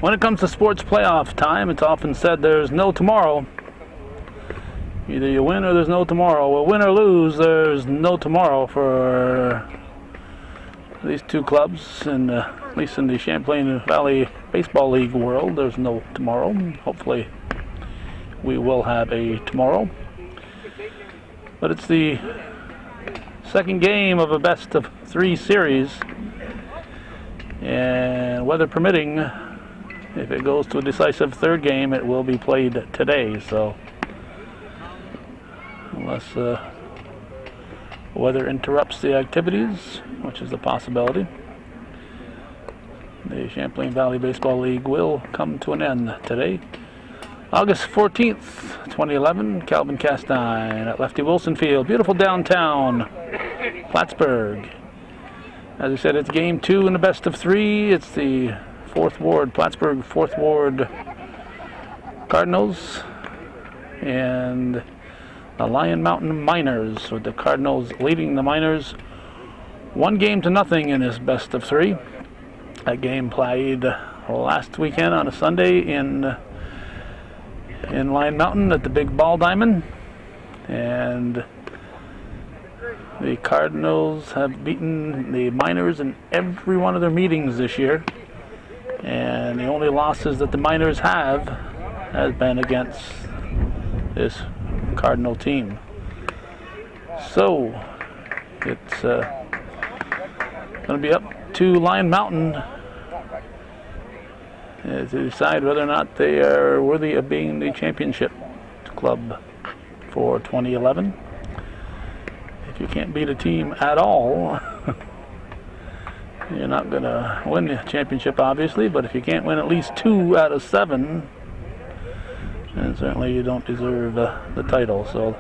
When it comes to sports playoff time, it's often said there's no tomorrow. Either you win or there's no tomorrow. Well, win or lose, there's no tomorrow for these two clubs, and at least in the Champlain Valley Baseball League world, there's no tomorrow. Hopefully, we will have a tomorrow. But it's the second game of a best-of-3 series, and weather permitting, if it goes to a decisive third game, it will be played today. So, unless weather interrupts the activities, which is a possibility, the Champlain Valley Baseball League will come to an end today. August 14th, 2011, Calvin Castine at Lefty Wilson Field. Beautiful downtown Plattsburgh. As I said, it's game 2 in the best of 3. It's the 4th Ward, Plattsburgh 4th Ward Cardinals and the Lyon Mountain Miners, with the Cardinals leading the Miners 1-0 in this best of 3. That game played last weekend on a Sunday in Lyon Mountain at the Big Ball Diamond, and the Cardinals have beaten the Miners in every one of their meetings this year, and the only losses that the Miners have has been against this Cardinal team. So it's going to be up to Lyon Mountain to decide whether or not they are worthy of being the championship club for 2011. If you can't beat a team at all, you're not going to win the championship, obviously, but if you can't win at least 2 out of 7, then certainly you don't deserve the title. So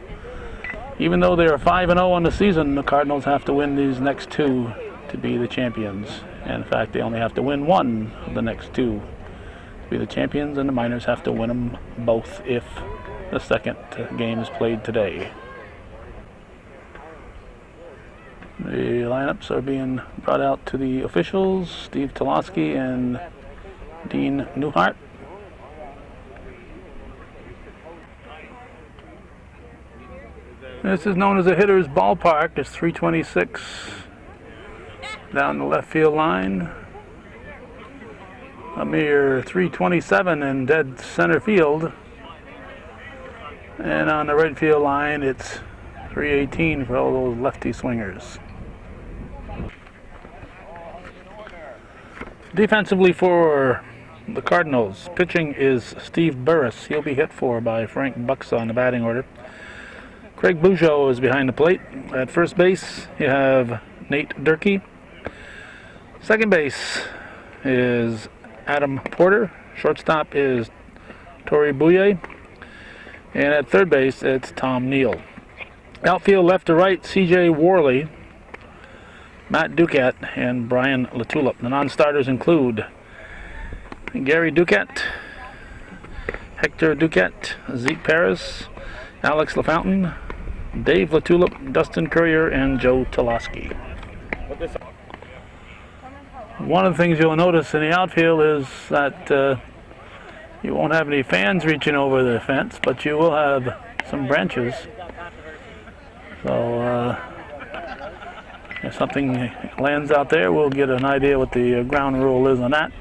even though they are 5-0 on the season, the Cardinals have to win these next 2 to be the champions. And in fact, they only have to win 1 of the next 2 to be the champions, and the Miners have to win them both if the second game is played today. The lineups are being brought out to the officials, Steve Toloski and Dean Newhart. This is known as a hitter's ballpark. It's 326 down the left field line, a mere 327 in dead center field, and on the right field line it's 318 for all those lefty swingers. Defensively for the Cardinals, pitching is Steve Burris. He'll be hit for by Frank Buxa on the batting order. Craig Bujow is behind the plate. At first base, you have Nate Durkee. Second base is Adam Porter. Shortstop is Tori Bouye. And at third base, it's Tom Neal. Outfield left to right, C.J. Worley, Matt Duquette, and Brian Latulip. The non-starters include Gary Duquette, Hector Duquette, Zeke Paris, Alex LaFountain, Dave Latulip, Dustin Courier, and Joe Toloski. One of the things you'll notice in the outfield is that you won't have any fans reaching over the fence, but you will have some branches. So if something lands out there, we'll get an idea what the ground rule is on that.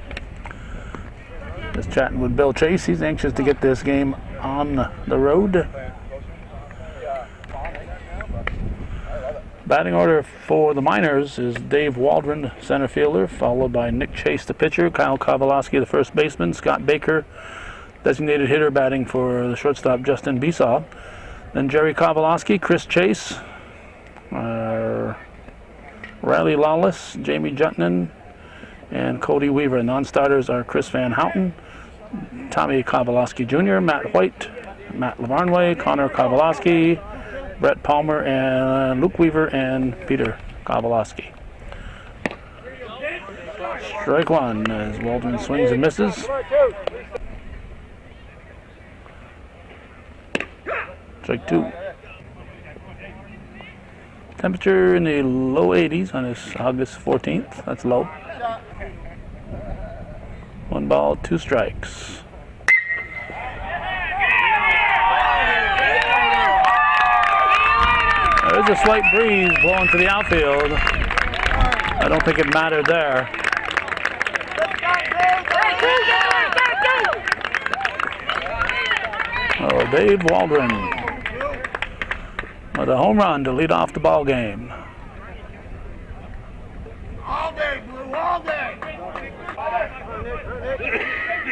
Just chatting with Bill Chase. He's anxious to get this game on the road. Batting order for the Miners is Dave Waldron, center fielder, followed by Nick Chase, the pitcher, Kyle Kowalowski, the first baseman, Scott Baker, designated hitter, batting for the shortstop, Justin Besaw. Then Jerry Kowalowski, Chris Chase, Riley Lawless, Jamie Jutnan, and Cody Weaver. Non-starters are Chris Van Houten, Tommy Kowalowski Jr., Matt White, Matt Lavarnway, Connor Kowalowski, Brett Palmer, and Luke Weaver, and Peter Kowalowski. Strike one as Waldron swings and misses. Strike two. Temperature in the low 80s on this August 14th. That's low. 1 1 ball, 2 strikes. There's a slight breeze blowing to the outfield. I don't think it mattered there. Oh, Dave Waldron with a home run to lead off the ball game. All day, Blue, all day.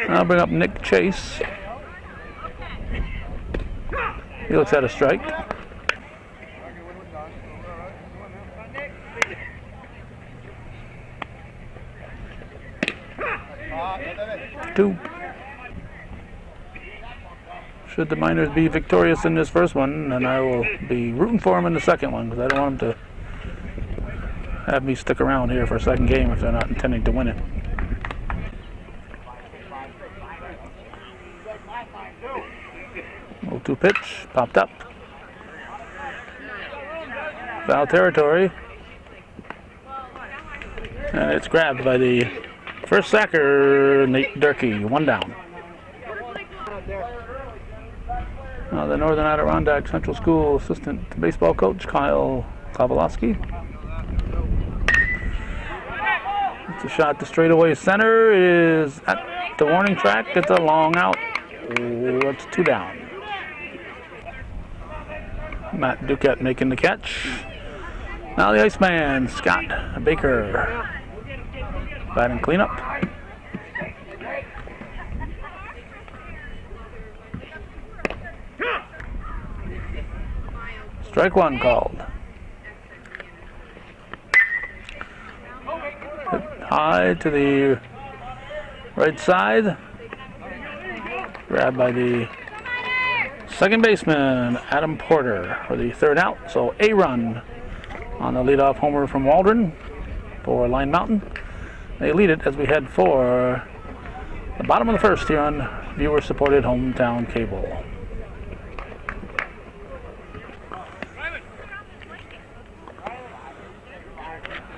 I'll bring up Nick Chase. He looks at a strike. 2. Should the Miners be victorious in this first one, then I will be rooting for them in the second one, because I don't want them to have me stick around here for a second game if they're not intending to win it. 0-2 pitch, popped up. Foul territory. And it's grabbed by the first sacker, Nate Durkee, 1 down. Now the Northern Adirondack Central School assistant baseball coach, Kyle Kowalski. It's a shot to straightaway center, is at the warning track. It's a long out. It's 2 down. Matt Duquette making the catch. Now the Iceman, Scott Baker, batting cleanup. Strike 1 called. Hit high to the right side. Grabbed by the second baseman, Adam Porter, for the 3rd out. So a run on the leadoff homer from Waldron for Lyon Mountain. They lead it as we head for the bottom of the 1st here on viewer-supported hometown cable.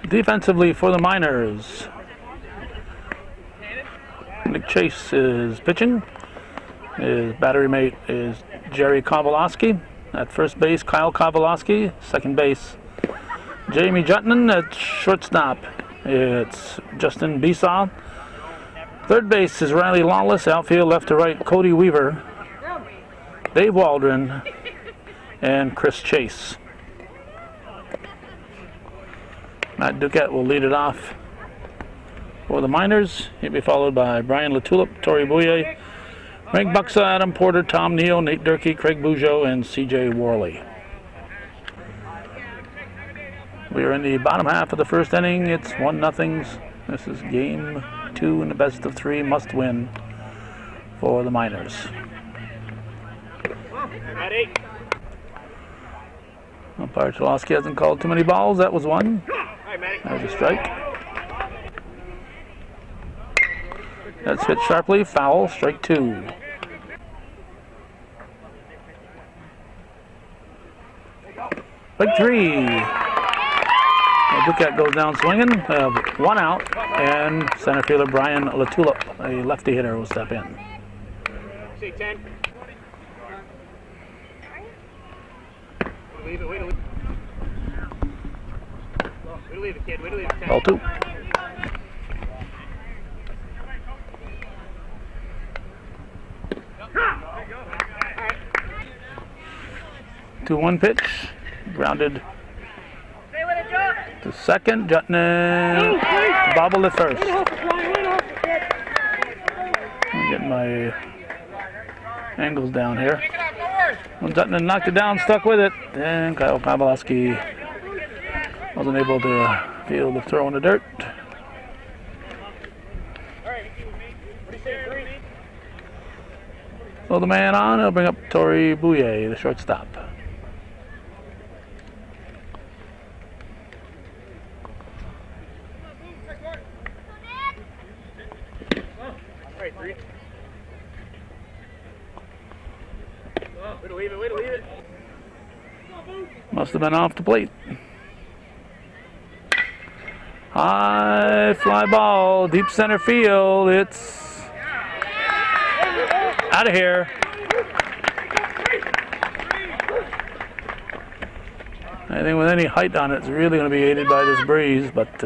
Defensively for the Miners, Nick Chase is pitching. His battery mate is Jerry Kowalski. At first base, Kyle Kowalski. Second base, Jamie Jutton. At shortstop, it's Justin Besaw. Third base is Riley Lawless. Outfield left to right, Cody Weaver, Dave Waldron, and Chris Chase. Matt Duquette will lead it off for the Miners. He'll be followed by Brian Latulip, Tori Bouye, Frank Buxa, Adam Porter, Tom Neal, Nate Durkee, Craig Bujo, and CJ Worley. We are in the bottom half of the 1st inning. It's 1-0. This is game 2 in the best of 3 must win for the Miners. Umpire Chalosky hasn't called too many balls. That was 1. There's a strike. That's hit sharply. Foul. Strike 2. Strike 3. Duquette goes down swinging. 1 out. And center fielder Brian Latulip, a lefty hitter, will step in. Say 10. Leave it, wait to leave it. Way to leave it, kid. Way to leave it. Ball 2. Two 1 pitch. Grounded to second. Jutton bobbled at first. I'm getting my angles down here. When Jutton knocked it down, stuck with it. And Kyle Kowalski wasn't able to field the throw in the dirt. So the man on, he'll bring up Tori Bouye, the shortstop. Must have been off the plate. High fly ball, deep center field. It's Out of here. Anything with any height on it is really going to be aided by this breeze, but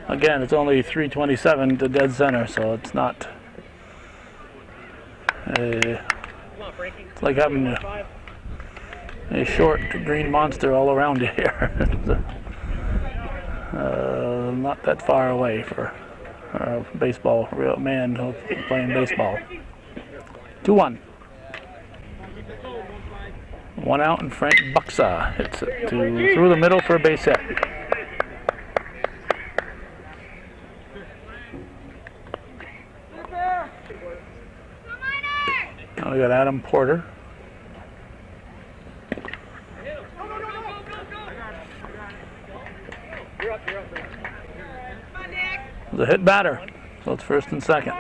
again, it's only 327 to dead center, so it's not. It's like having a short green monster all around you here. Not that far away for a baseball, real man who's playing baseball. 2-1. 1 out, and Frank Buxa hits it through the middle for a base hit. Now we got Adam Porter. It's a hit batter, so it's first and second.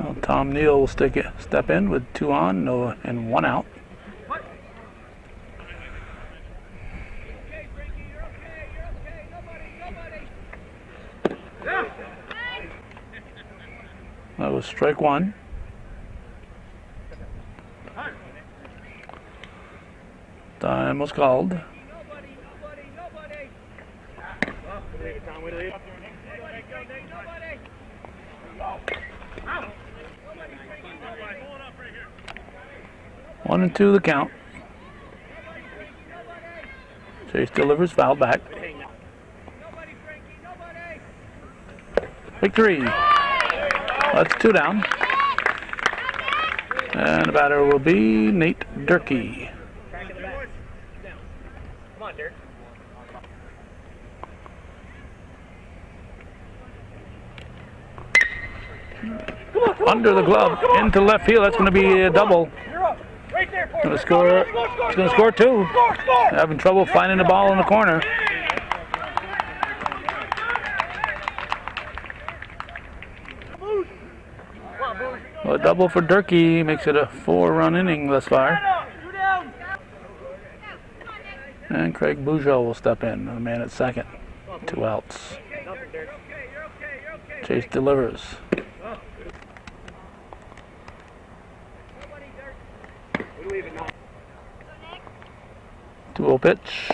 Well, Tom Neal will step in with 2 on, and 1 out. That was strike 1. Time was called. One and 2 the count. Chase delivers, foul back. Victory. That's 2 down. And the batter will be Nate Durkee. Come on, Dirk. Under the glove, into left field. That's going to be a double. Going to score. He's going to score 2. Having trouble finding the ball in the corner. Well, a double for Durkee makes it a 4-run inning thus far. And Craig Bujo will step in, the man at second. 2 outs. Chase delivers. 2-0 pitch.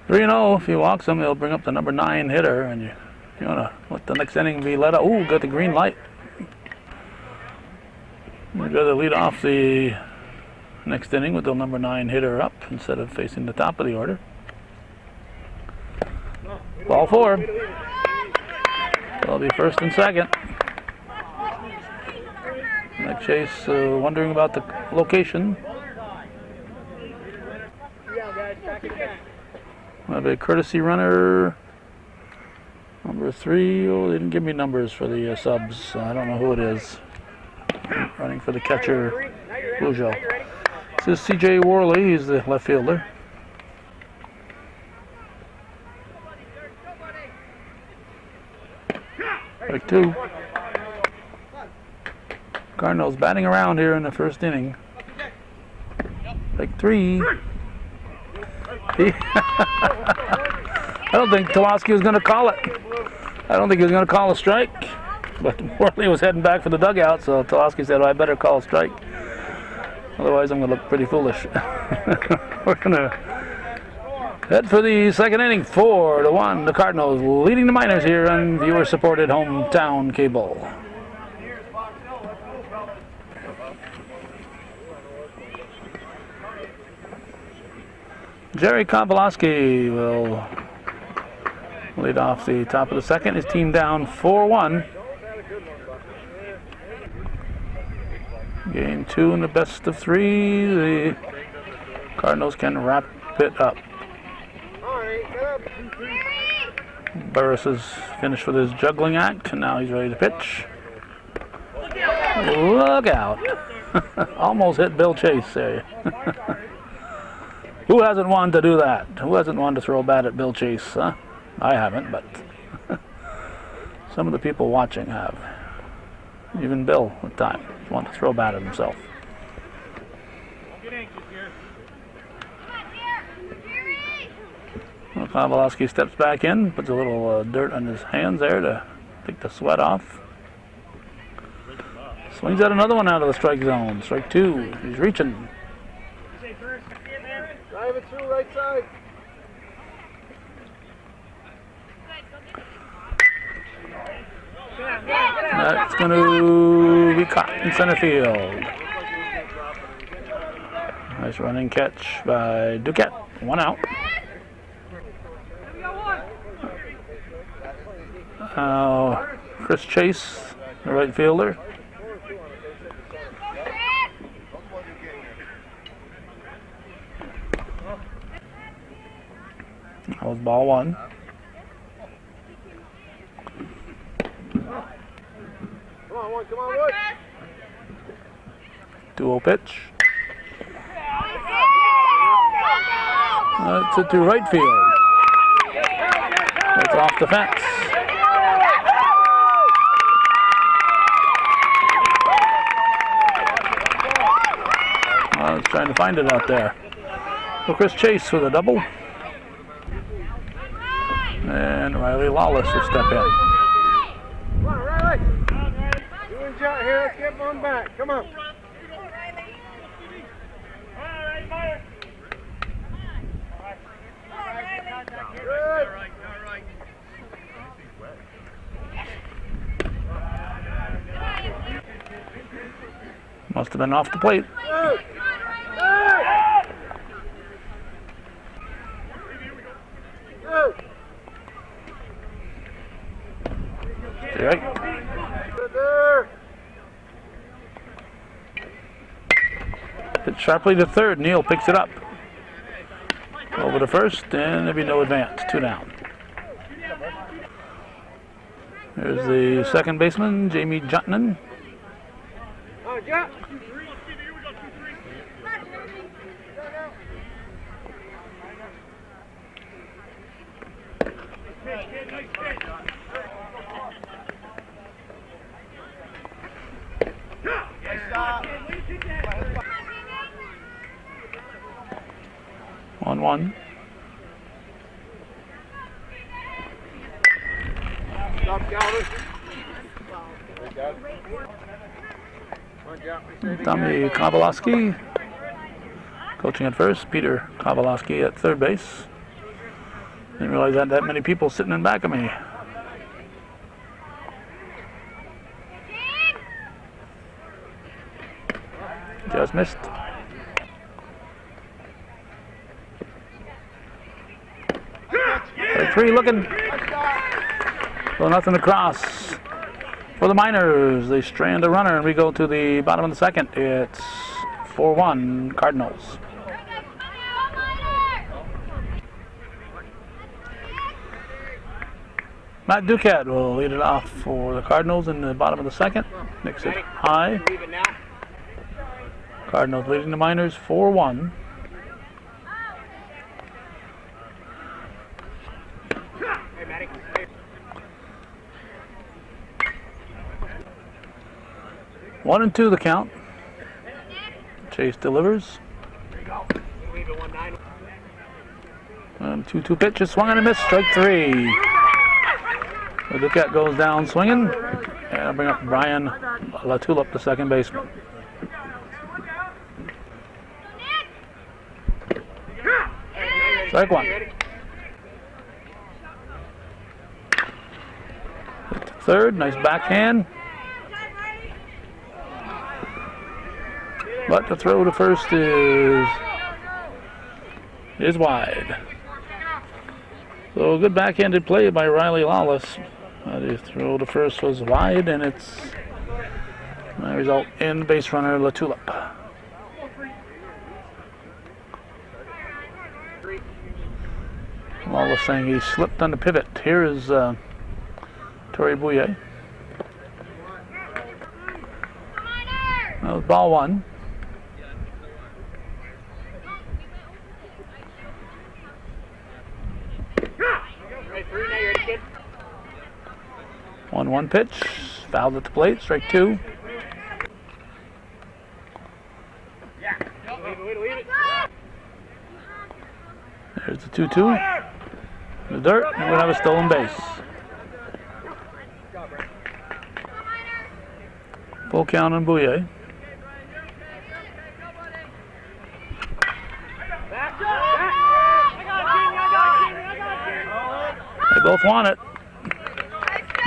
3-0. If he walks him, he'll bring up the number 9 hitter, and you want to let the next inning be let up. Ooh, got the green light. We'd rather lead off the next inning with the number 9 hitter up instead of facing the top of the order. Ball 4. It'll be first and second. Nick Chase wondering about the location. Have a courtesy runner. Number 3. Oh, they didn't give me numbers for the subs. So I don't know who it is. Running for the catcher, Bujo. This is C.J. Worley. He's the left fielder. Strike 2. Cardinals batting around here in the first inning. Strike 3. I don't think Tulaski was going to call it. I don't think he was going to call a strike. But Worley was heading back for the dugout, so Tulaski said, well, I better call a strike. Otherwise, I'm going to look pretty foolish. We're going to head for the second inning. 4-1. The Cardinals leading the Miners here on viewer-supported hometown cable. Jerry Kopolowski will lead off the top of the second. His team down 4-1. Game 2 in the best of 3. The Cardinals can wrap it up. Burris is finished with his juggling act, and now he's ready to pitch. Look out. Almost hit Bill Chase there. Who hasn't wanted to do that? Who hasn't wanted to throw a bat at Bill Chase? Huh? I haven't, but some of the people watching have. Even Bill at times wants to throw a bat at himself. Kowalski steps back in, puts a little dirt on his hands there to take the sweat off. Swings out another one out of the strike zone. Strike two. He's reaching. Drive it through right side. That's going to be caught in center field. Nice running catch by Duquette. One out. Chris Chase, the right fielder. That was ball one. Come on, Wood. 2-0 pitch. It's it to right field. It's off the fence. I was trying to find it out there. So Chris Chase with a double. And Riley Lawless will step in. Come on, Riley. You and John here. Let's get one back. Come on. Good. Must have been off the plate. Right. Hit sharply to third. Neal picks it up. Over to first, and there'll be no advance. 2 down. There's the second baseman, Jamie Jutnan. Oh, Jut. On 1. Stop, Calvin. Tommy Kowalski coaching at first. Peter Kowalski at third base. Didn't realize that many people sitting in back of me. Just missed. Strike 3 looking. So nothing across. For the Miners, they strand a runner, and we go to the bottom of the second. It's 4-1 Cardinals. Matt Duquette will lead it off for the Cardinals in the bottom of the second. Makes it high. Cardinals leading the Miners 4-1. One and 2 the count. Chase delivers. And 2-2 pitch is swung and a miss. Strike 3. The Duquette goes down swinging. And I'll bring up Brian Latulip, the second baseman. Strike 1. Third, nice backhand. But the throw to first is wide. So good backhanded play by Riley Lawless. The throw to first was wide, and it's the result in base runner Latulip. Lawless saying he slipped on the pivot. Here is Torrey Bouye. That was ball 1. One pitch, fouled at the plate, strike 2. There's the 2-2. The dirt, and we'll have a stolen base. Full count on Bouye. They both want it.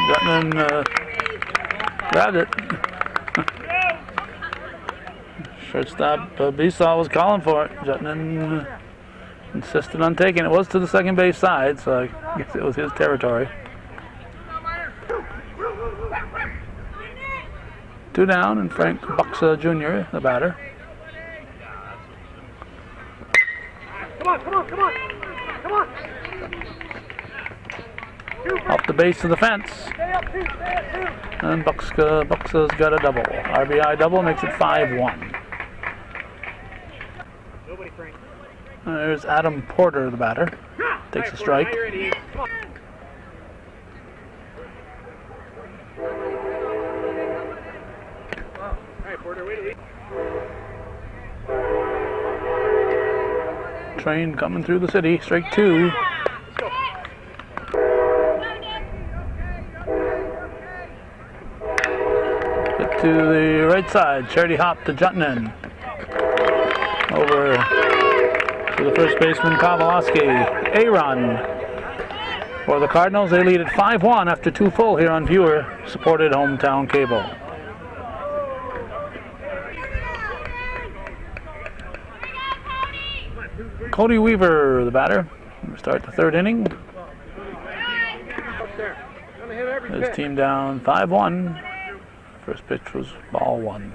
Jutland grabbed it. Shortstop Besaw was calling for it. Jutland insisted on taking it. It was to the second base side, so I guess it was his territory. 2 down, and Frank Buxa Jr., the batter. Come on. Off the base of the fence. And Buxa's got a double. RBI double makes it 5-1. Nobody, Frank. There's Adam Porter, the batter. Takes a strike. Train coming through the city. Strike 2. Hit to the right side. Charity hop to Jutland. Over to the first baseman Kowalski. A run for the Cardinals. They lead at 5-1 after 2 full here on viewer-supported hometown cable. Cody Weaver, the batter. We'll start the 3rd inning. His team down 5-1. First pitch was ball 1.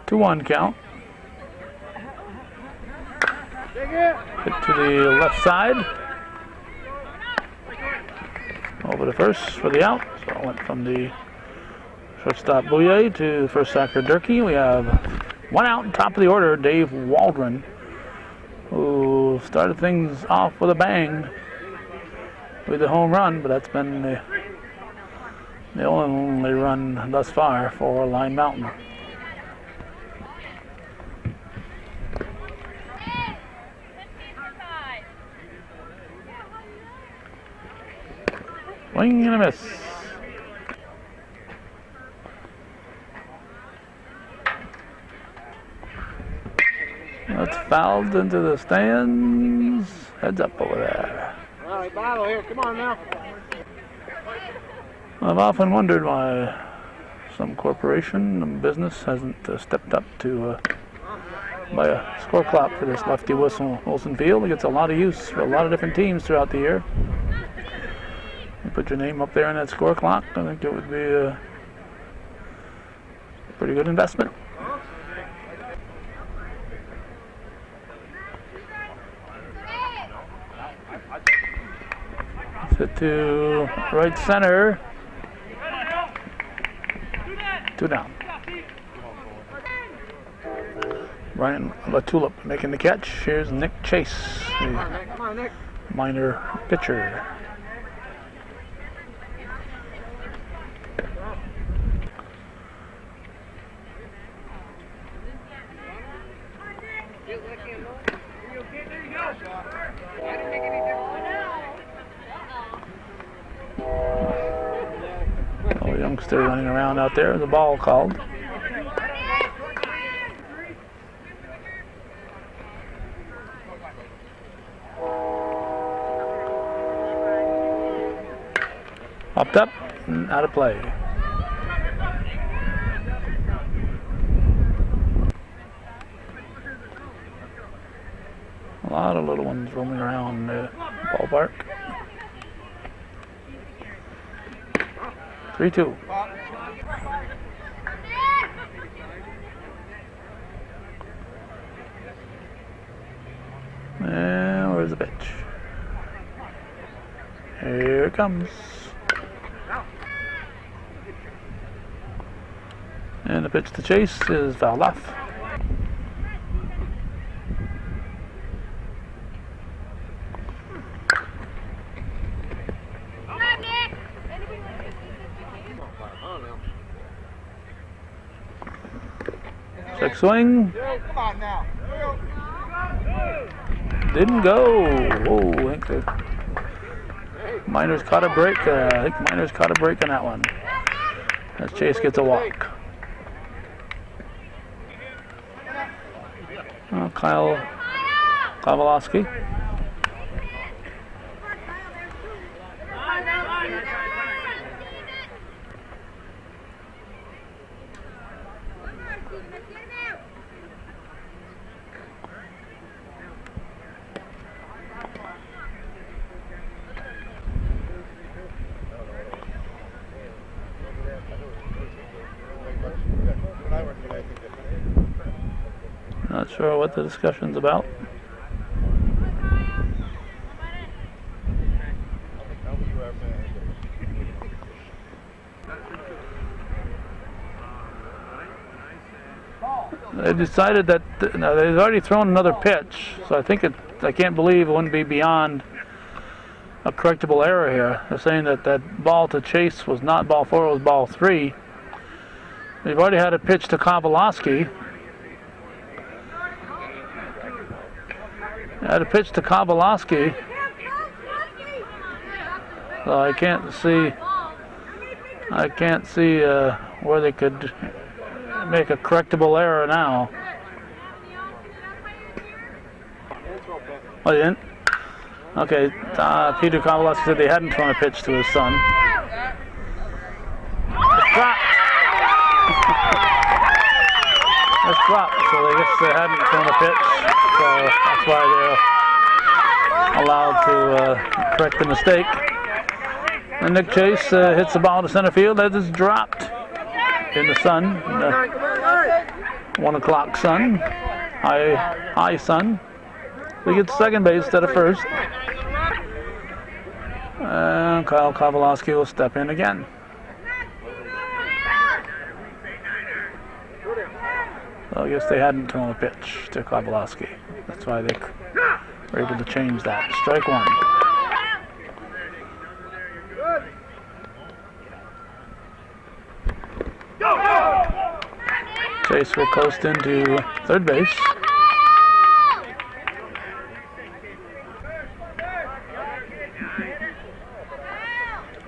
Two 2-1 count. Hit to the left side. Over to first for the out. So it went from the shortstop Bouye to the first sacker Durkee. We have 1 out, top of the order, Dave Waldron, who started things off with a bang with a home run, but that's been the only run thus far for Lyon Mountain. Swing and a miss. That's fouled into the stands. Heads up over there. All right, battle here. Come on now. I've often wondered why some corporation and business hasn't stepped up to buy a score clock for this Lefty Wilson Field. It gets a lot of use for a lot of different teams throughout the year. You put your name up there on that score clock, I think it would be a pretty good investment. Hit to right center. 2 down. Ryan LaTulip making the catch. Here's Nick Chase, the minor pitcher. Oh, youngster running around out there. The ball called. Popped up and out of play. A lot of little ones roaming around the ballpark. 3-2. And where's the pitch? Here it comes. And the pitch to Chase is fouled off. Check swing. Come on now. Didn't go. Oh, I think the Miners caught a break. I think Miners caught a break on that one. As Chase gets a walk. Kyle Kowalski. Not sure what the discussion's about. They decided that they've already thrown another pitch, so I can't believe it wouldn't be beyond a correctable error here. They're saying that that ball to Chase was not ball 4, it was ball 3. They've already had a pitch to Kowalski. Had a pitch to Kowalski. So I can't see where they could make a correctable error now. Oh, they didn't? Okay, Peter Kowalski said they hadn't thrown a pitch to his son. It's dropped. It's dropped, so I guess they hadn't thrown a pitch. So that's why they're allowed to correct the mistake. And Nick Chase hits the ball to center field as it's dropped in the sun. 1 o'clock sun. High sun. He gets second base instead of first. And Kyle Kowalski will step in again. So I guess they hadn't thrown a pitch to Kowalski. That's why they were able to change that. Strike 1. Chase will coast into third base.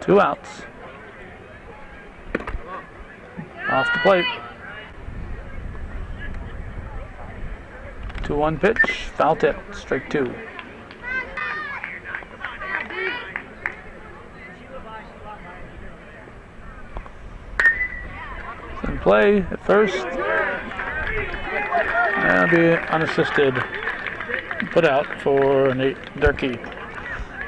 Two outs. Off the plate. 2-1 pitch, foul tip, strike 2. In play at first. That'll be unassisted. Put out for Nate Durkee.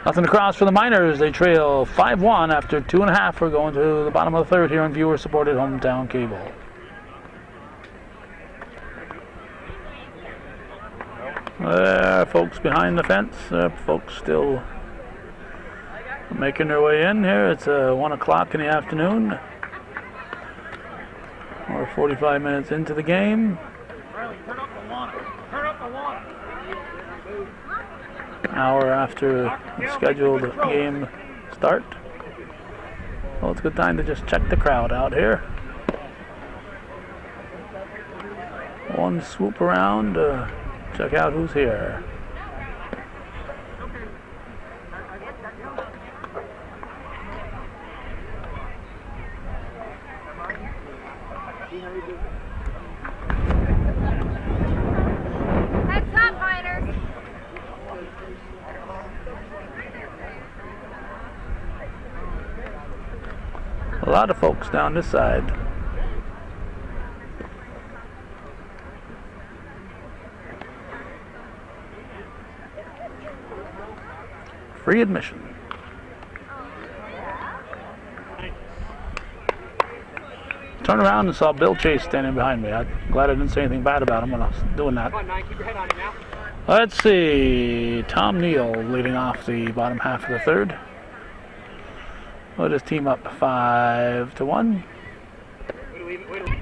Nothing across for the Miners. They trail 5-1 after 2.5. We're going to the bottom of the third here on viewer-supported hometown cable. Folks behind the fence. Folks still making their way in here. It's 1 o'clock in the afternoon. We're 45 minutes into the game. Hour after the scheduled game start. Well, it's a good time to just check the crowd out here. One swoop around, check out who's here. Heads up, Miners. A lot of folks down this side. Free admission. Turned around and saw Bill Chase standing behind me. I'm glad I didn't say anything bad about him when I was doing that. Come on, Nine, keep your head on it now. Let's see. Tom Neal leading off the bottom half of the third. We'll just team up 5-1. Way to leave it, way to leave it.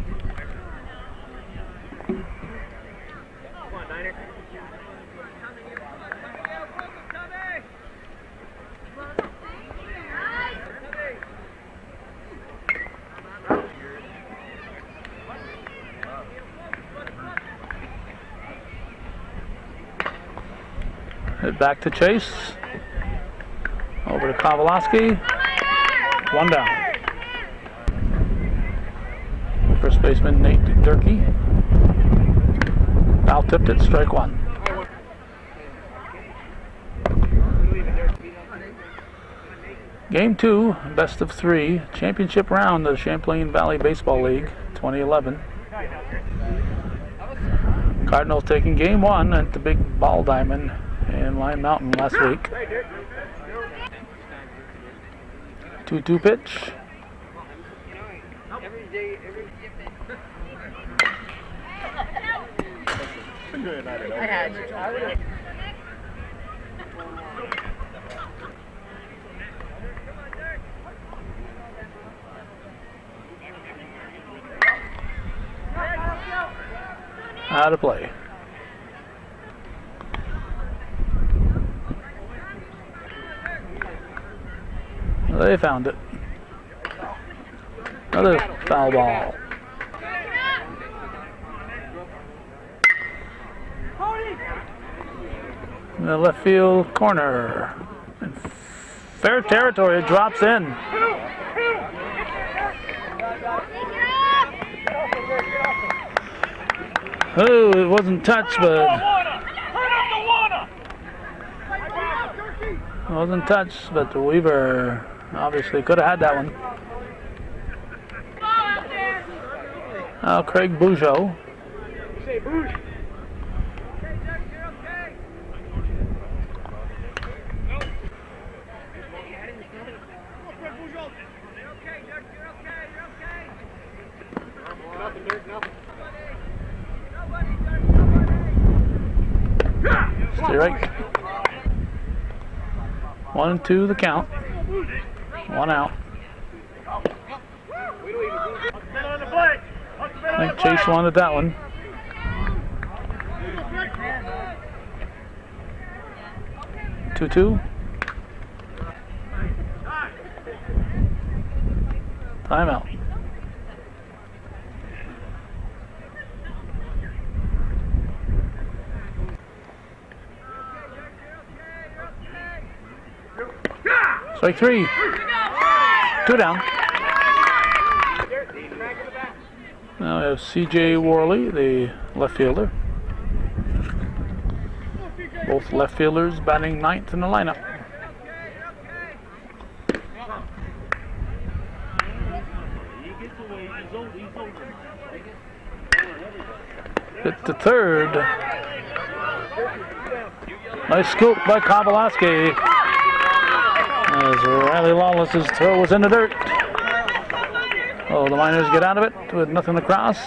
Come on, Niner. Hit back to Chase. Over to Kowalski. One down. First baseman Nate Durkee. Foul tipped it, strike one. Game 2, best of 3, championship round of the Champlain Valley Baseball League 2011. Cardinals taking game 1 at the big ball diamond in Lyon Mountain last week. 2-2 pitch. Out of play. They found it. Another foul ball. In the left field corner. In fair territory, it drops in. Oh, it wasn't touched, but it wasn't touched, but the Weaver obviously could have had that one. Now Craig Bujo. Stay right. 1-2 the count. One out. I think Chase wanted that one. Two. Timeout. Strike 3. 2 down. Now we have C.J. Worley, the left fielder. Both left fielders batting 9th in the lineup. Hit to third. Nice scoop by Kowalski. As Riley Lawless's throw was in the dirt. Oh, the Miners get out of it with nothing across.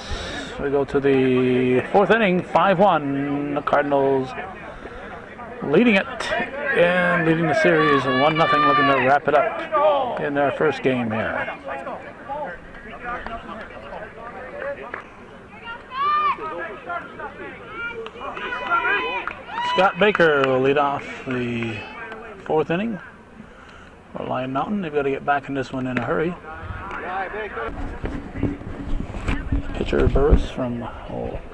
We go to the 4th inning, 5-1. The Cardinals leading it and leading the series 1-0, looking to wrap it up in their first game here. Scott Baker will lead off the 4th inning for Lyon Mountain. They've got to get back in this one in a hurry. Pitcher Burris from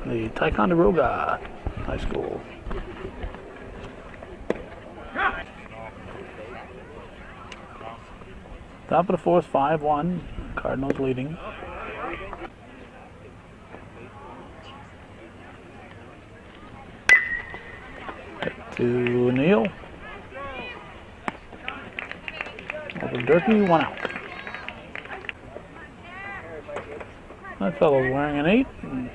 the Ticonderoga High School. Top of the 4th, 5-1. Cardinals leading. To Neal. Over Durkee, 1 out. That fellow's wearing an 8, and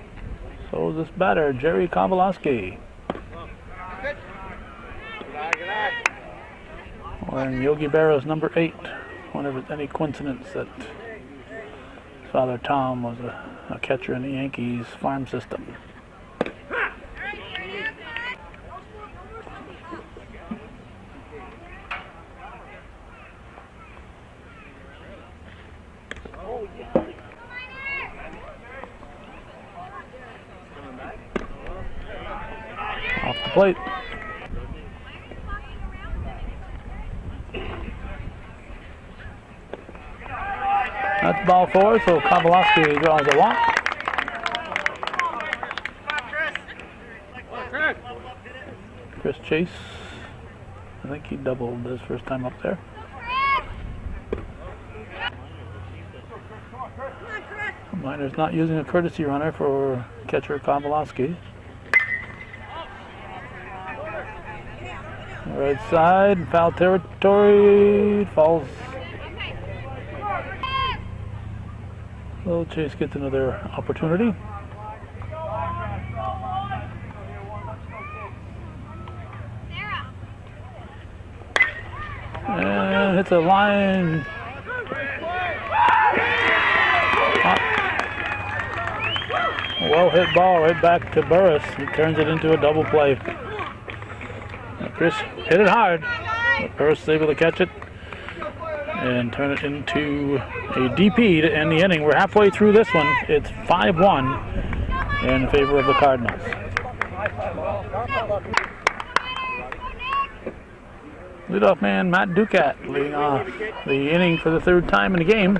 so is this batter, Jerry Kowalski. Wearing Yogi Berra's number 8. Wonder if it's any coincidence that his father Tom was a catcher in the Yankees farm system. Off the plate. That's ball 4, so Kowalski draws a walk. Chris Chase I think he doubled his first time up there. Miner's not using a courtesy runner for catcher Kowalski. Right side, foul territory, falls. So Chase gets another opportunity. And hits a line. Well hit ball right back to Burris. He turns it into a double play. Now Chris hit it hard, but Burris is able to catch it and turn it into a DP to end the inning. We're halfway through this one. It's 5-1 in favor of the Cardinals. Leadoff man Matt Ducat leading off the inning for the third time in the game.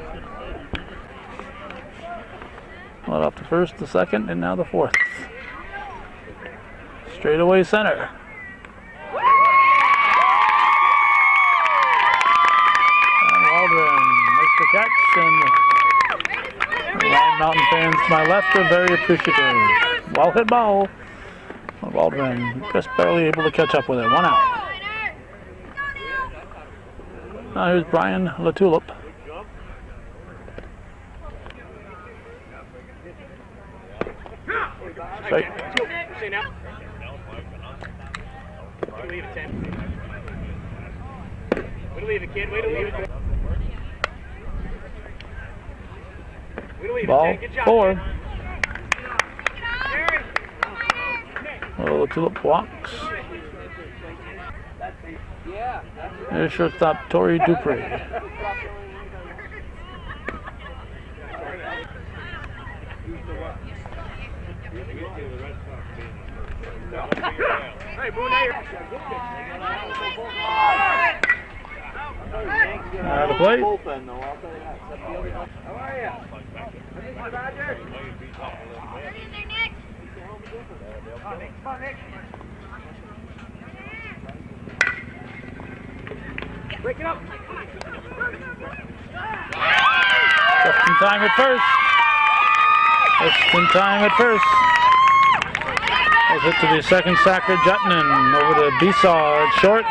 Led off the first, the second, and now the fourth. Straight away center. And Waldron makes the catch, and Lyon Mountain fans to my left are very appreciative. Well hit ball. Waldron just barely able to catch up with it. 1 out. Now here's Brian LaTulip. Right. Say now. Way to leave it, 10. Way to leave it, kid. Way to leave it. Way to leave Ball it, 10. Good job, 4. kid. Well, LaTulip walks. There's shortstop Torrey Dupree. Hey, Boone, now you're... Out of play. How are you? Roger. Break it up. Just in time at first. Just in time at first. Let's hit to the second sacker, Jutnan over to Besaw at short,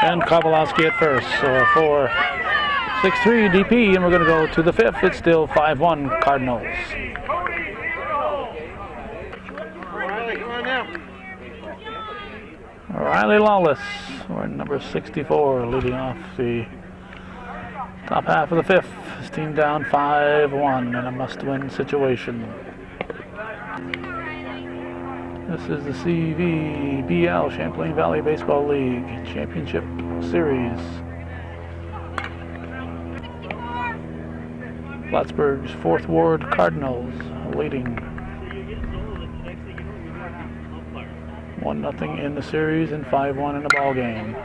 and Kowalski at first. So a 4-6-3 DP, and we're going to go to the fifth. It's still 5-1 Cardinals. Riley Lawless, wearing number 64, leading off the top half of the fifth. His team down 5-1 in a must-win situation. This is the CVBL, Champlain Valley Baseball League Championship Series. Plattsburgh's 4th Ward Cardinals leading 1-0 in the series and 5-1 in the ball game.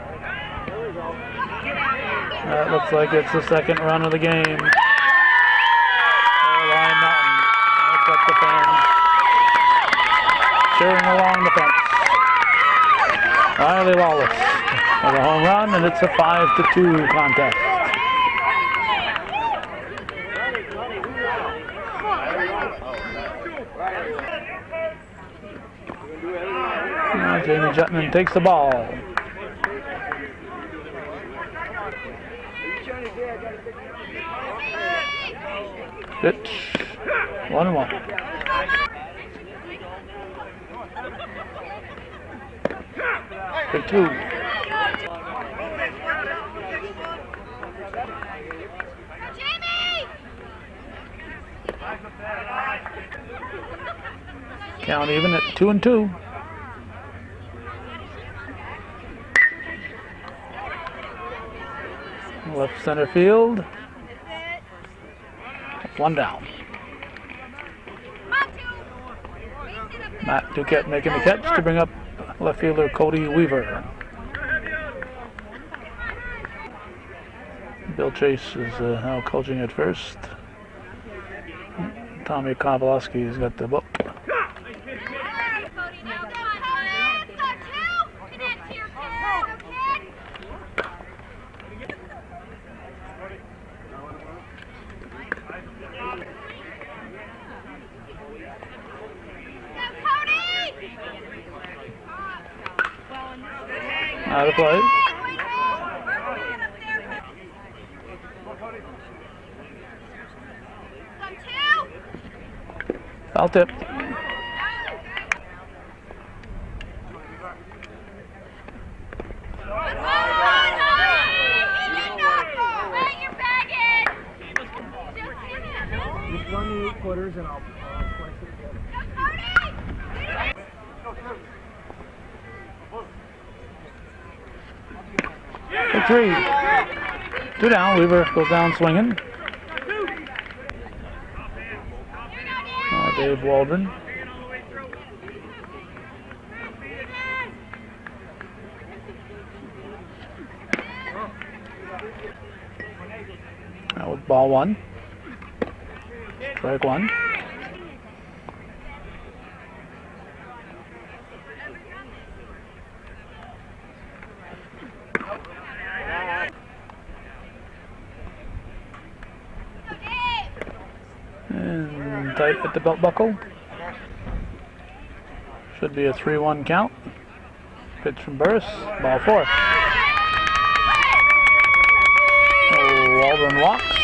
That looks like it's the second run of the game. Lyon Mountain. That's up the fans. Cheering along the fence. Riley Lawless with a home run, and it's a 5-2 contest. Now Jamie Jutman takes the ball. Pitch. 1-1. Big 2. Count even at 2-2. Left center field. 1 down. Matt Duquette making the catch to bring up left fielder Cody Weaver. Bill Chase is now coaching at first. Tommy Kowalski has got the book. Out of play. Foul tip. Just run the 8-footers and I'll slice it together. The 3. 2 down. Weaver goes down swinging. Dave Waldron. Now with ball 1. Strike 1. And tight at the belt buckle. Should be a 3-1 count. Pitch from Burris. Ball 4. Waldron walks.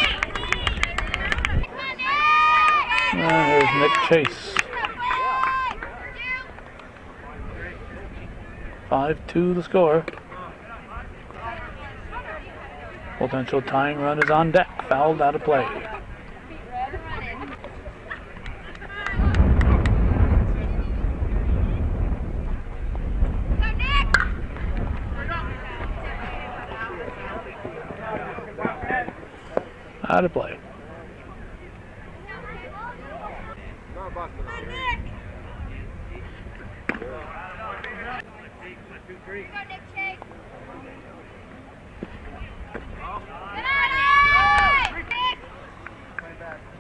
And here's Nick Chase. 5-2 the score. Potential tying run is on deck. Fouled out of play. Out of play.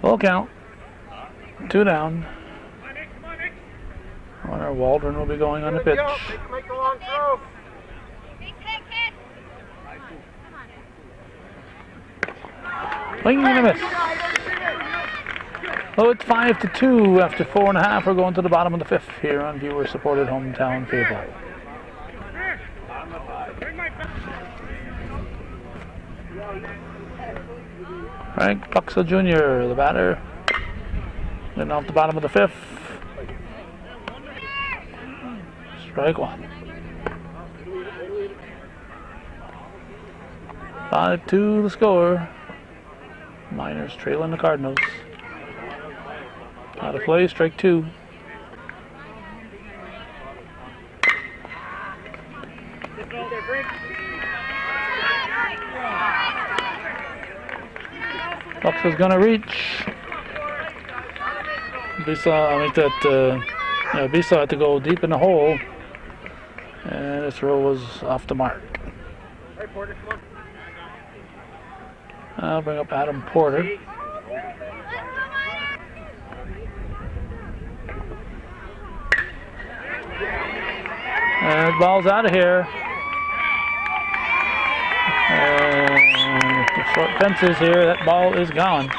Full count. 2 down. Runner Waldron will be going on the pitch. Make the long throw. Swing and a miss. Oh, it's 5-2 after 4.5. We're going to the bottom of the 5th here on viewer-supported hometown cable. Frank Buxa Jr., the batter, getting off the bottom of the 5th. Strike 1. 5-2 the score. Miners trailing the Cardinals. Out of play, strike 2. Bucks is gonna reach. Bisa had to go deep in the hole, and the throw was off the mark. I'll bring up Adam Porter. And the ball's out of here. And the short fences here, that ball is gone.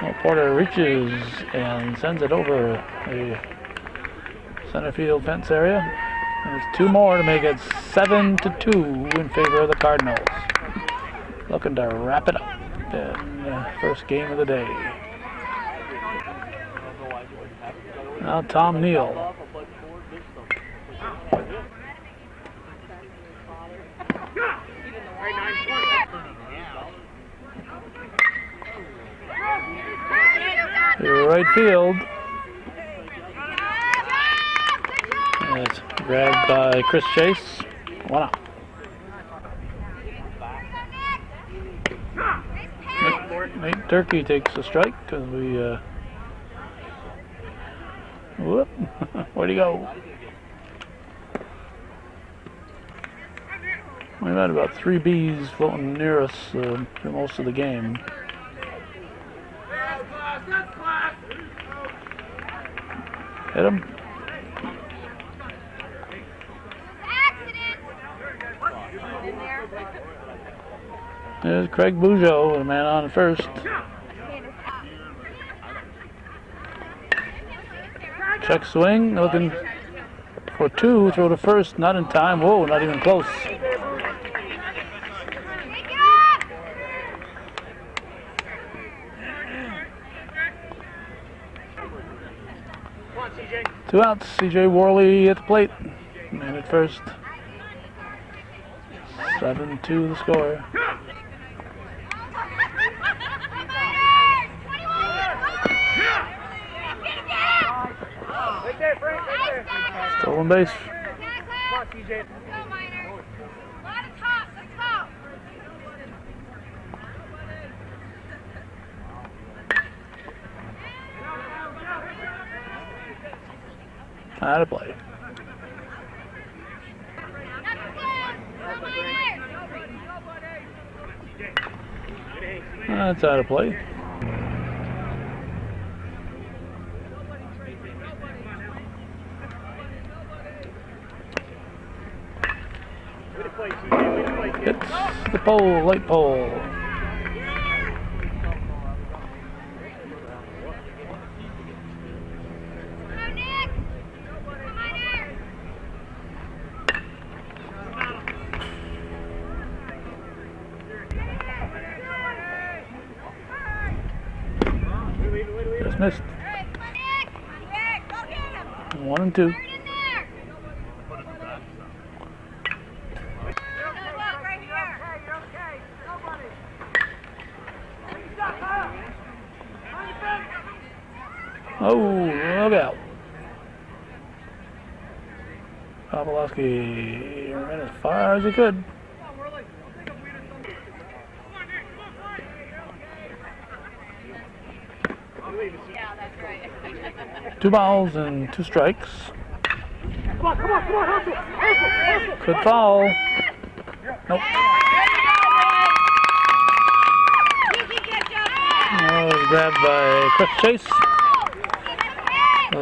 Well, Porter reaches and sends it over the center field fence area. There's 2 more to make it 7-2 in favor of the Cardinals. Looking to wrap it up in the first game of the day. Now Tom Neal. To right field. And it's grabbed by Chris Chase. 1 out. Nate Turkey takes a strike because we whoop. Where'd he go? We've had about 3 bees floating near us through most of the game. Hit him. There's Craig Bujo, a man on first. Check swing, looking for 2. Throw to first. Not in time. Whoa, not even close. Come on, CJ. 2 outs. CJ Worley at the plate. Man at first. 7-2 the score. Right there, Frank. Right there. Stolen base. Come on, CJ. Go, Miner. Lot of top. Let's go. Out of play. That's out of play. Way to play, CJ. Way to play, kid. Hits the pole, light pole. Just missed. 1-2. Oh, look out. Pawlowski ran as far as he could. Yeah, that's right. 2 balls and 2 strikes. Come on, hustle. Could foul. Nope. Oh, was grabbed by Chris Chase. So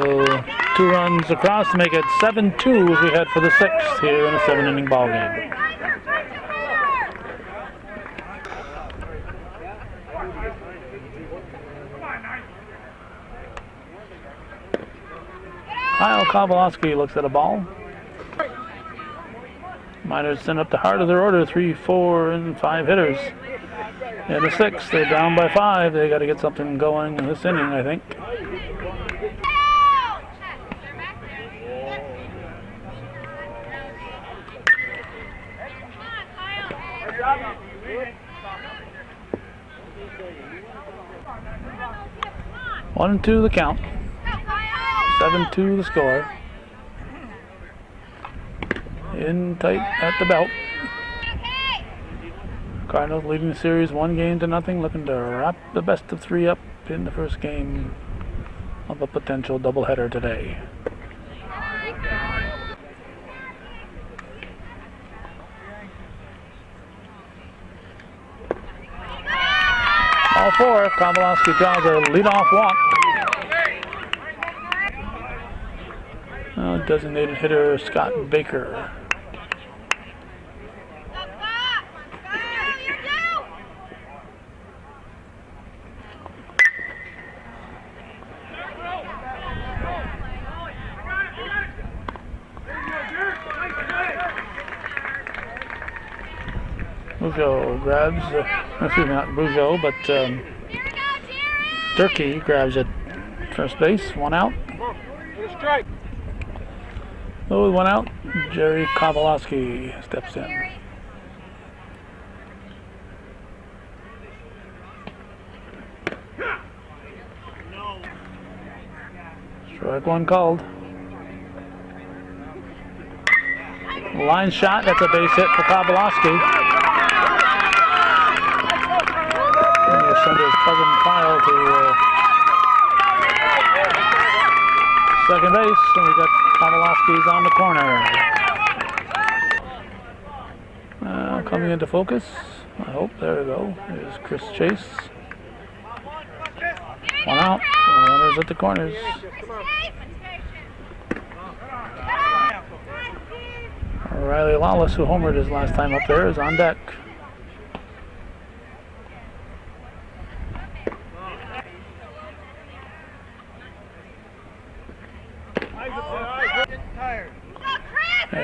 2 runs across to make it 7-2 as we head for the 6th here in a 7-inning ball game. Kyle Pawlowski looks at a ball. Miners send up the heart of their order, 3, 4, and 5 hitters. In the 6th, they're down by 5. They got to get something going in this inning, I think. One and 2 the count. 7-2 the score. In tight at the belt. Cardinals leading the series 1-0, looking to wrap the best of 3 up in the first game of a potential doubleheader today. All 4, Pawlowski draws a leadoff walk. Designated hitter Scott Baker. Bujo grabs, excuse me, not Bujo, but Durkee grabs at first base, 1 out. Strike. So with 1 out, Jerry Pawlowski steps in. Strike 1 called. Line shot, that's a base hit for Pawlowski. And he'll send his cousin Kyle to second base, and we got Pawlowski's on the corner. Coming into focus, I hope. There we go. There's Chris Chase. 1 out. Runners at the corners. Riley Lawless, who homered his last time up there, is on deck.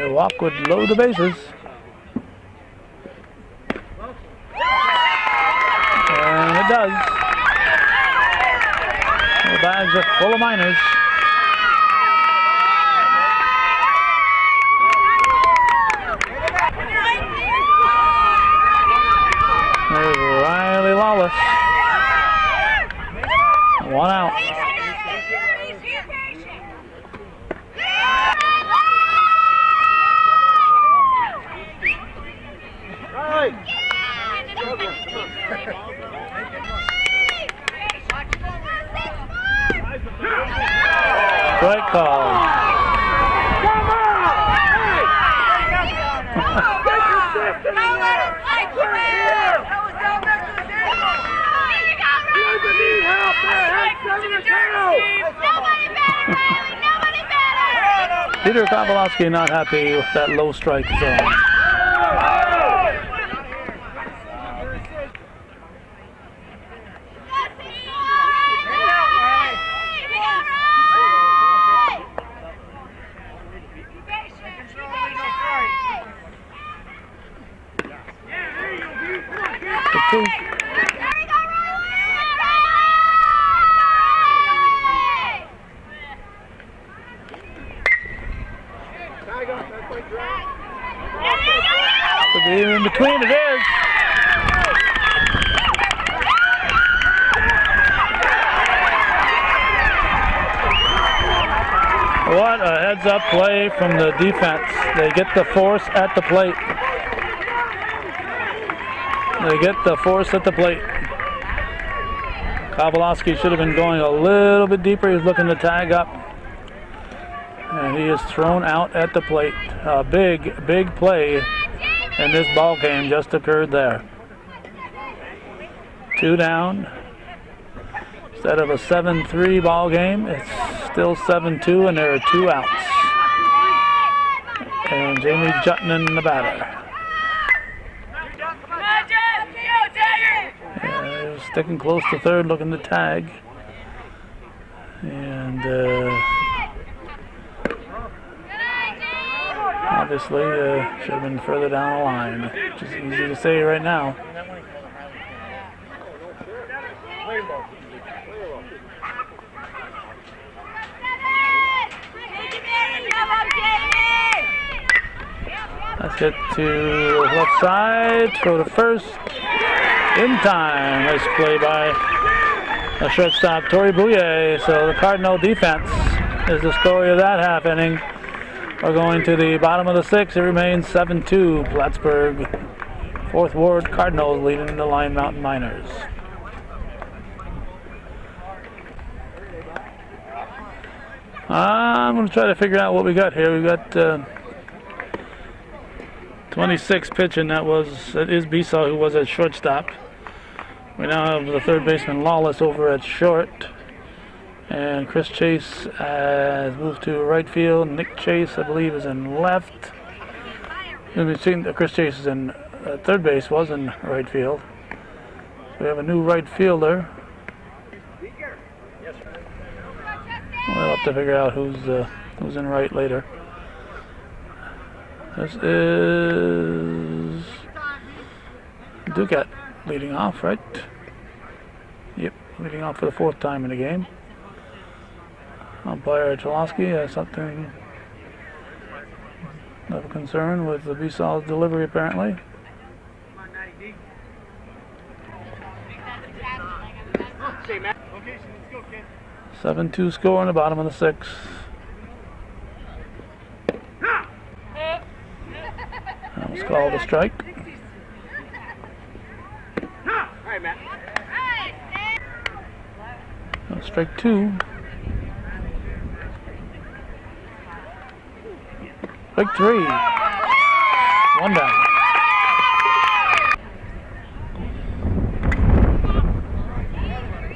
A walk would load the bases. And it does. The bags are full of minors. There's Riley Lawless. 1 out. Strike call. Peter Kowalski not happy with that low strike zone. Two. Could be in between, it is. What a heads-up play from the defense. They get the force at the plate. They get the force at the plate. Kowalski should have been going a little bit deeper. He's looking to tag up. And he is thrown out at the plate. A big play in this ball game just occurred there. 2 down. Instead of a 7-3 ball game, it's still 7-2, and there are 2 outs. And Jamie Jutton in the batter. Sticking close to third, looking to tag. And obviously should have been further down the line, which is easy to say right now. Let's hit to left side, throw to first. In time. Nice play by a shortstop, Tori Bouye. So the Cardinal defense is the story of that half inning. We're going to the bottom of the 6th. It remains 7-2. Plattsburgh, 4th Ward Cardinals leading the Lyon Mountain Miners. I'm going to try to figure out what we got here. We got 26 pitching. That is Bisau, who was at shortstop. We now have the third baseman Lawless over at short. And Chris Chase has moved to right field. Nick Chase, I believe, is in left. We've seen Chris Chase is in third base, was in right field. So we have a new right fielder. We'll have to figure out who's in right later. This is Duquette leading off, right? Yep, leading off for the 4th time in the game. Umpire Chalosky has something of concern with the Bisau's delivery, apparently. Okay, let's go, kid. 7-2 score in the bottom of the 6th. That was called a strike. All right, Matt. Strike 2. Strike 3. 1 down.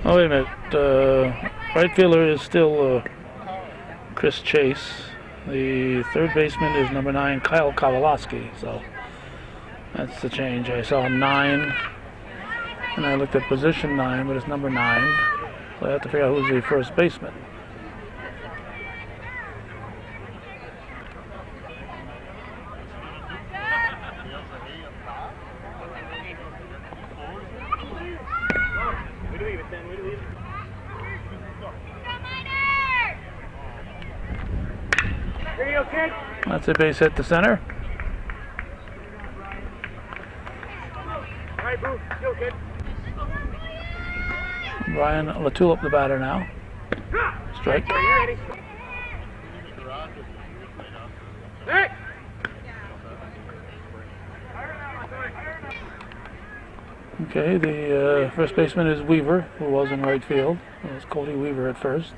Oh, wait a minute. Right fielder is still Chris Chase. The third baseman is number 9, Kyle Kowalski. So that's the change. I saw 9, and I looked at position 9, but it's number 9. So I have to figure out who's the first baseman. That's a base hit to center. All right, Boo. Go, kid. Brian Latulip, the batter now. Strike. You ready? Hey! Okay, the first baseman is Weaver, who was in right field. It was Cody Weaver at first.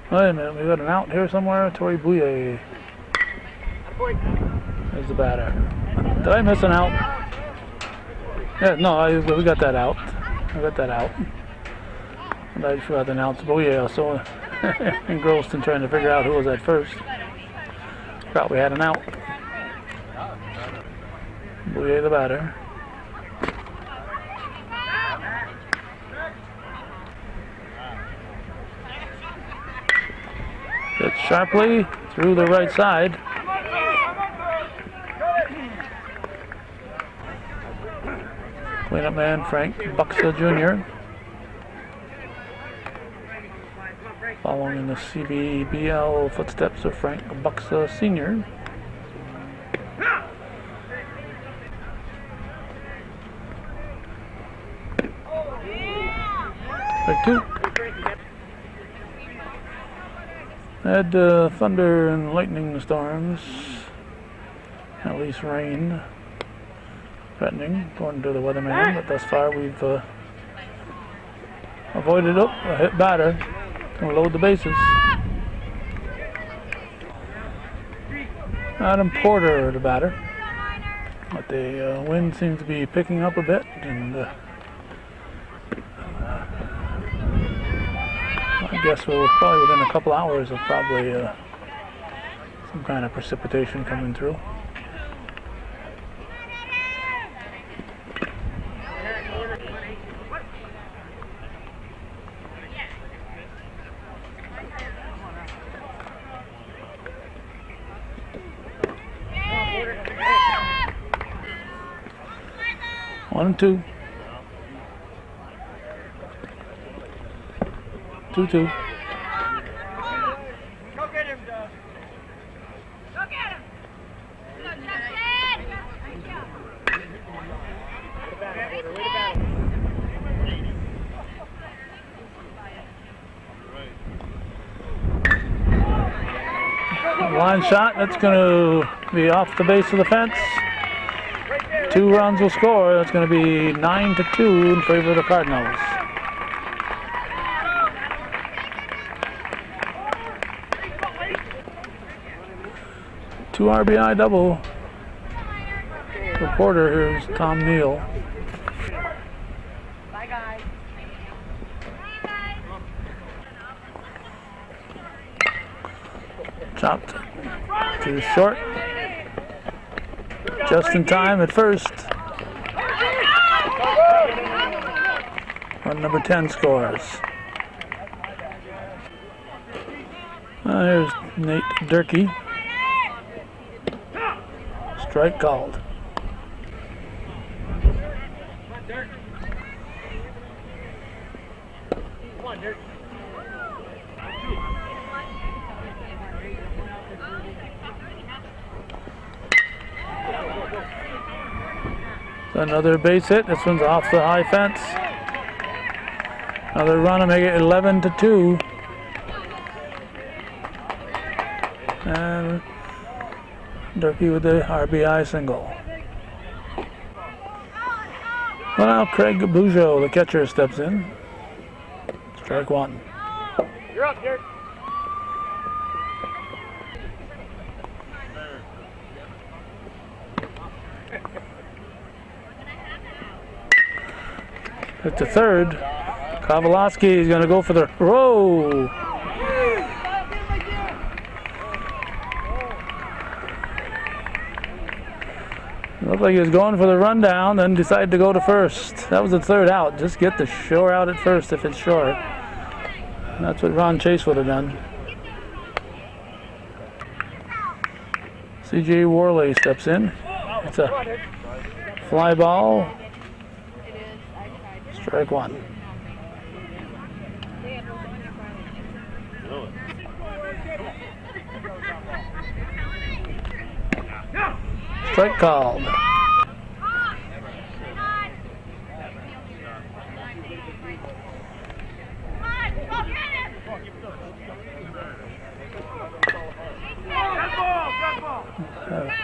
Wait a minute, we got an out here somewhere. Tori Bouye is the batter. Did I miss an out? Yeah, no, we got that out. I got that out. And I forgot to announce Bouye also engrossed in trying to figure out who was at first. Forgot we had an out. Bouye the batter. It's sharply through the right side. Cleanup man Frank Buxa Jr. Following in the CVBL footsteps of Frank Buxa Sr. Strike two. Had thunder and lightning storms, at least rain threatening, according to the weatherman, but thus far we've avoided a hit batter. Gonna load the bases. Adam Porter, the batter, but the wind seems to be picking up a bit, and I guess we're probably within a couple hours of probably some kind of precipitation coming through. One and two. 2-2. Go get him, Doug. Go get him. Go, Justin. Line shot, that's going to be off the base of the fence. 2 runs will score. That's going to be 9-2 in favor of the Cardinals. Two RBI double. Reporter here is Tom Neal. Bye, guys. Chopped to short. Just in time at first. Run number 10 scores. Here's Nate Durkee. Strike called. Another base hit. This one's off the high fence. Another run to make it 11-2. And Durkee with the RBI single. Well, now Craig Bujo, the catcher, steps in. Strike one. You're up, Dirk. Hit to third. Kowalski is going to go for the row. Looked like he was going for the rundown, then decided to go to first. That was the third out. Just get the shore out at first if it's short. That's what Ron Chase would have done. C.J. Worley steps in. It's a Fly ball. Strike one. Strike called.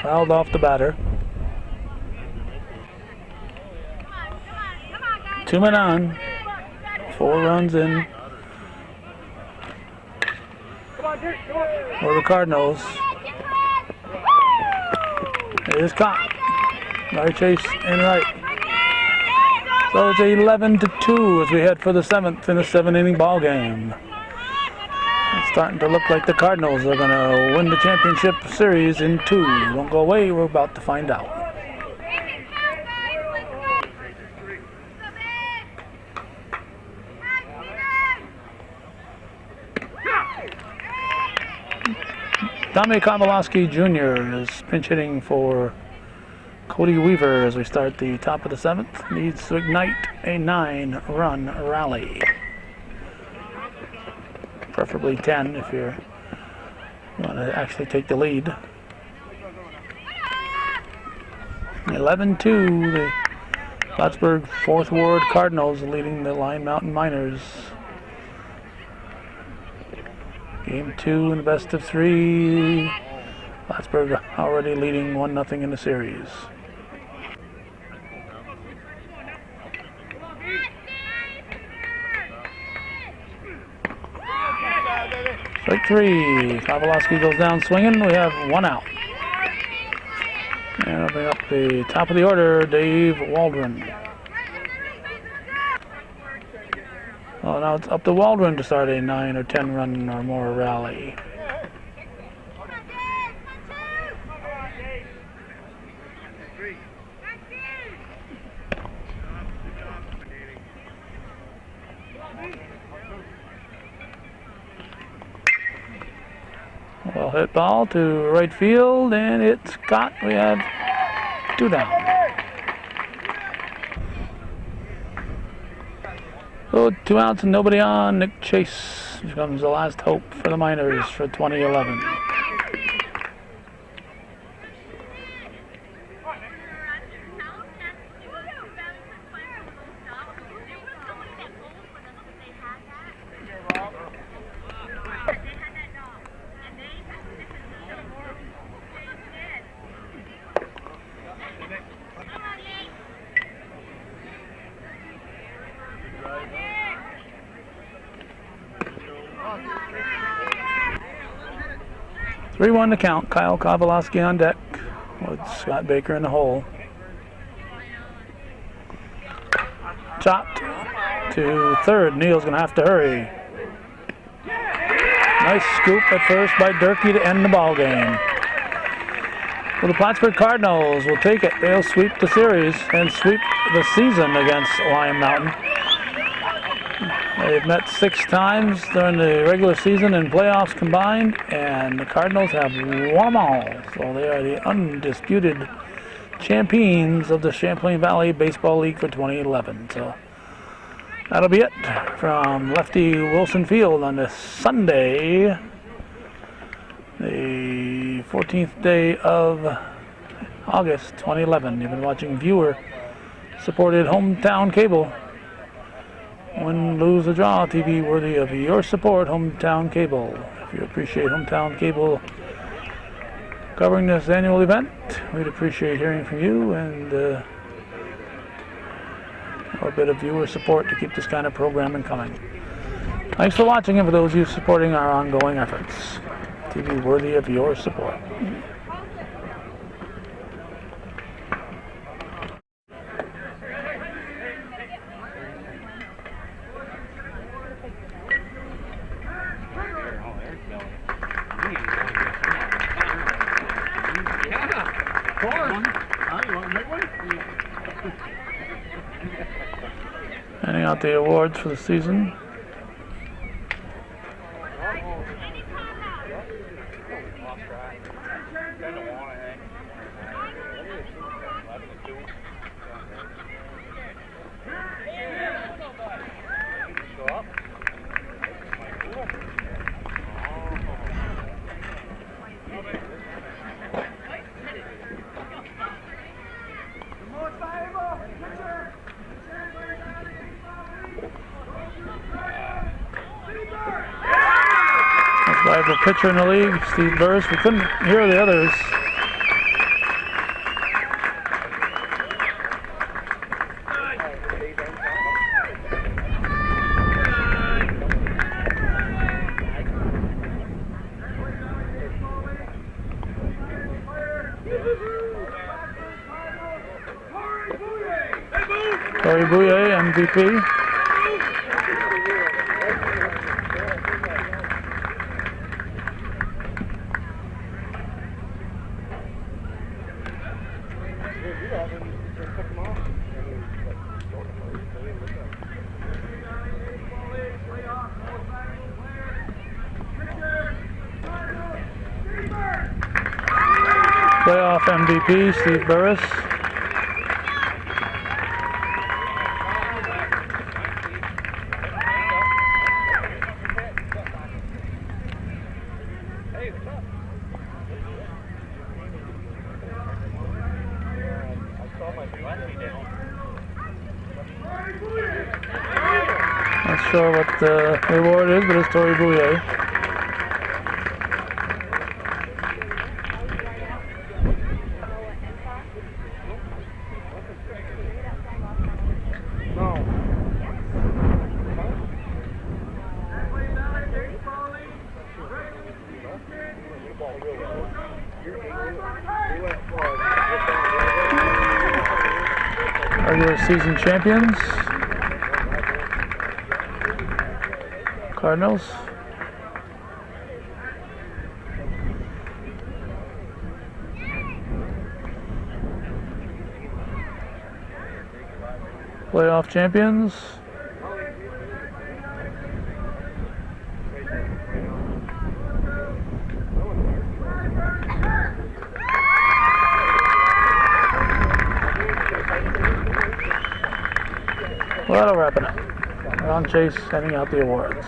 Fouled off the batter. 2 men on. 4 runs in for the Cardinals. It is caught. Larry Chase in right. So it's 11-2 as we head for the 7th in a 7-inning ball game. It's starting to look like the Cardinals are going to win the championship series in 2. Don't go away, we're about to find out. Tommy Kowalski Jr. is pinch hitting for Cody Weaver as we start the top of the 7th. Needs to ignite a 9-run rally. Preferably 10 if you want to actually take the lead. 11-2, the Plattsburgh 4th Ward Cardinals leading the Lyon Mountain Miners. Game 2 in the best of 3. Plattsburgh already leading 1-0 in the series. Strike 3. Kowalski goes down swinging. We have 1 out. And I'll bring up the top of the order, Dave Waldron. Well, now it's up to Waldron to start a 9 or 10 run or more rally. Well hit ball to right field, and it's caught. We have 2 down. So 2 outs and nobody on. Nick Chase becomes the last hope for the Miners for 2011. Three-one to count. Kyle Kowalski on deck with Scott Baker in the hole. Chopped to third. Neal's going to have to hurry. Nice scoop at first by Durkee to end the ball game. Well, the Plattsburgh Cardinals will take it. They'll sweep the series and sweep the season against Lyon Mountain. They've met 6 times during the regular season and playoffs combined, and the Cardinals have won them all. So they are the undisputed champions of the Champlain Valley Baseball League for 2011. So that'll be it from Lefty Wilson Field on this Sunday, the 14th day of August 2011. You've been watching viewer-supported Hometown Cable. Win, lose, or draw, TV worthy of your support, Hometown Cable. If you appreciate Hometown Cable covering this annual event, we'd appreciate hearing from you and a bit of viewer support to keep this kind of programming coming. Thanks for watching, and for those of you supporting our ongoing efforts, TV worthy of your support. Handing out the awards for the season. reliable pitcher in the league, Steve Burris. We couldn't hear the others. Tori Bouye, MVP. Playoff MVP, Steve Burris. Not sure what the reward is, but it's Tori Bouye. Regular season champions, Cardinals. Playoff champions, well, that'll wrap it up. Ron Chase handing out the awards.